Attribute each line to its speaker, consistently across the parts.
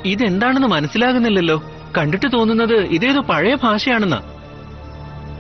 Speaker 1: ഇതെന്താണെന്ന് മനസ്സിലാകുന്നില്ലല്ലോ. കണ്ടിട്ട് തോന്നുന്നത് ഇതേതോ പഴയ ഭാഷയാണെന്നാ.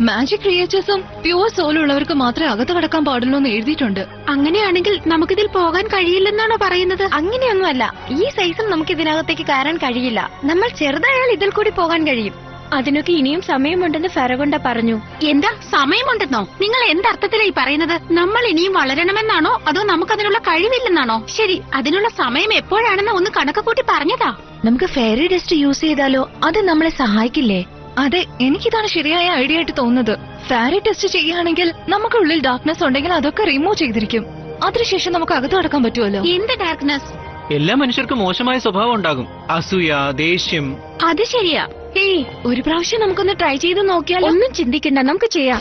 Speaker 2: മാജിക് ക്രിയേച്ചേഴ്സും പ്യുവർ സോൾ ഉള്ളവർക്ക് മാത്രമേ അകത്ത് കടക്കാൻ പാടുള്ളൂ എന്ന് എഴുതിയിട്ടുണ്ട്.
Speaker 3: അങ്ങനെയാണെങ്കിൽ നമുക്കിതിൽ പോകാൻ കഴിയില്ലെന്നാണോ പറയുന്നത്? അങ്ങനെയൊന്നുമല്ല, ഈ സൈസും നമുക്ക് ഇതിനകത്തേക്ക് കയറാൻ കഴിയില്ല. നമ്മൾ ചെറുതായാൽ ഇതിൽ കൂടി പോകാൻ കഴിയും. അതിനൊക്കെ ഇനിയും സമയമുണ്ടെന്ന് ഫെറഗോണ്ട പറഞ്ഞു. എന്താ സമയമുണ്ടെന്നോ? നിങ്ങൾ എന്തർത്ഥത്തിലായി പറയുന്നത്? നമ്മൾ ഇനിയും വളരണമെന്നാണോ അതോ നമുക്കതിനുള്ള കഴിവില്ലെന്നാണോ? ശരി, അതിനുള്ള സമയം എപ്പോഴാണെന്ന് ഒന്ന് കണക്ക് കൂട്ടി പറഞ്ഞതാ. നമുക്ക് ഫെയറി ഡസ്റ്റ് യൂസ് ചെയ്താലോ? അത് നമ്മളെ സഹായിക്കില്ലേ?
Speaker 2: അതെ, എനിക്കിതാണ് ശരിയായ ഐഡിയ ആയിട്ട് തോന്നുന്നത്. ഫാരി ടെസ്റ്റ് ചെയ്യുകയാണെങ്കിൽ നമുക്കുള്ളിൽ ഡാർക്ക്നെസ് ഉണ്ടെങ്കിൽ അതൊക്കെ റിമൂവ് ചെയ്തിരിക്കും. അതിനുശേഷം നമുക്ക് അകത്ത് കടക്കാൻ പറ്റുമല്ലോ.
Speaker 3: എന്ത് ഡാർക്ക്നെസ്?
Speaker 1: എല്ലാ മനുഷ്യർക്കും മോശമായ സ്വഭാവം ഉണ്ടാകും. അസൂയ, ദേഷ്യം.
Speaker 3: അത് ശരിയാ. ഏയ്, ഒരു പ്രാവശ്യം നമുക്കൊന്ന് ട്രൈ ചെയ്ത് നോക്കിയാലോ? ഒന്നും ചിന്തിക്കണ്ട, നമുക്ക് ചെയ്യാം.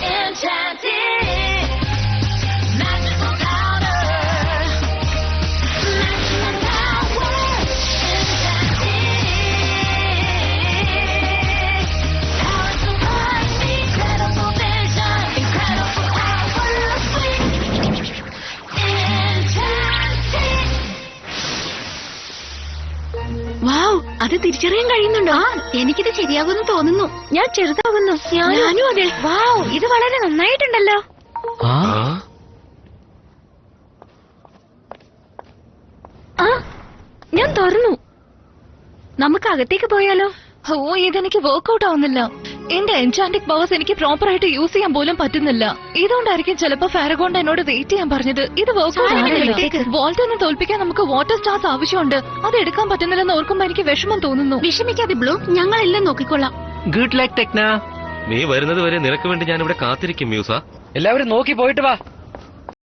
Speaker 3: വാവ്, അത് തിരിച്ചറിയാൻ കഴിയുന്നുണ്ടോ? എനിക്കിത് ശരിയാകുമെന്ന് തോന്നുന്നു. ഞാൻ ചെറുതാകുന്നു. ഞാനും അതെ. വാവ്, ഇത് വളരെ നന്നായിട്ടുണ്ടല്ലോ. ഞാൻ തുറന്നു. നമുക്ക് അകത്തേക്ക് പോയാലോ?
Speaker 2: ഓ, ഇതെനിക്ക് വർക്ക്ഔട്ട് ആവുന്നില്ല. എന്റെ എൻചാന്റിക് പവേഴ്സ് എനിക്ക് പ്രോപ്പർ ആയിട്ട് യൂസ് ചെയ്യാൻ പോലും പറ്റുന്നില്ല. ഇതുകൊണ്ടായിരിക്കും ചിലപ്പോ ഫാരഗോണ്ട് എന്നോട് വെയിറ്റ് ചെയ്യാൻ പറഞ്ഞത്. ഇത് വർക്ക്ഔട്ട്. വോൾട്ടിനെ തോൽപ്പിക്കാൻ നമുക്ക് വാട്ടർ സ്റ്റാർസ് ആവശ്യമുണ്ട്. അത് എടുക്കാൻ പറ്റുന്നില്ലെന്ന് ഓർക്കുമ്പോ എനിക്ക് വിഷമം തോന്നുന്നു.
Speaker 3: വിഷമിക്കാതെ ബ്ലൂ, ഞങ്ങളെല്ലാം നോക്കിക്കൊള്ളാം.
Speaker 1: Good luck Tekna.
Speaker 4: നീ വരുന്നത് വരെ നിനക്ക് വേണ്ടി ഞാൻ ഇവിടെ കാത്തിരിക്കും മ്യൂസ.
Speaker 5: എല്ലാവരും നോക്കി പോയിട്ട് വാ.